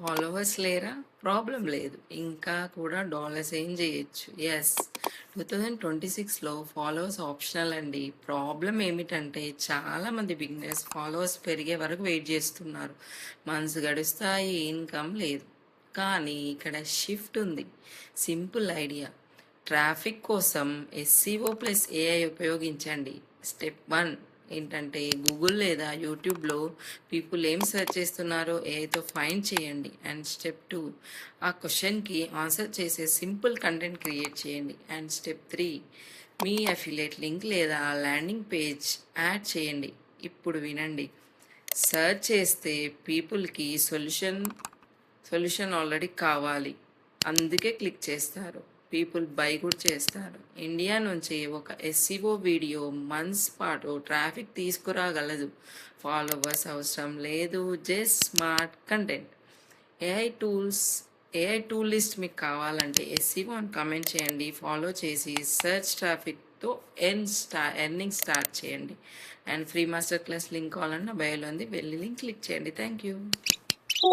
Followers లేరా? Problem లేదు. ఇంకా కూడా డాలర్స్ ఎర్న్ చేయొచ్చు. యెస్. 2026లో ఫాలోవర్స్ ఆప్షనల్ అండి. ప్రాబ్లం ఏమిటంటే చాలామంది బిగినర్స్ ఫాలోవర్స్ పెరిగే వరకు వెయిట్ చేస్తున్నారు. మంత్స్ గడుస్తాయి, ఇన్కమ్ లేదు. కానీ ఇక్కడ షిఫ్ట్ ఉంది. Simple idea. ట్రాఫిక్ కోసం ఎస్సీఓ ప్లస్ ఏఐ ఉపయోగించండి. స్టెప్ 1 ఏంటంటే గూగుల్ లేదా యూట్యూబ్లో పీపుల్ ఏం సెర్చ్ చేస్తున్నారో ఏఐతో ఫైండ్ చేయండి. అండ్ స్టెప్ 2 ఆ క్వశ్చన్కి ఆన్సర్ చేసే సింపుల్ కంటెంట్ క్రియేట్ చేయండి. And step 3 me affiliate link లేదా ల్యాండింగ్ పేజ్ యాడ్ చేయండి. ఇప్పుడు వినండి, సెర్చ్ చేస్తే పీపుల్కి సొల్యూషన్ ఆల్రెడీ కావాలి, అందుకే క్లిక్ చేస్తారు. పీపుల్ బై కూడా చేస్తారు. ఇండియా నుంచి ఒక ఎస్సీఓ వీడియో మంత్స్ పాటు ట్రాఫిక్ తీసుకురాగలదు. ఫాలోవర్స్ అవసరం లేదు, just smart content. AI tool list మీకు కావాలంటే ఎస్సీఓ అని కామెంట్ చేయండి. ఫాలో చేసి సెర్చ్ ట్రాఫిక్తో ఎర్నింగ్ స్టార్ట్ చేయండి. And free master class link కావాలన్నా బయోలో ఉంది, వెళ్ళి లింక్ క్లిక్ చేయండి. Thank you.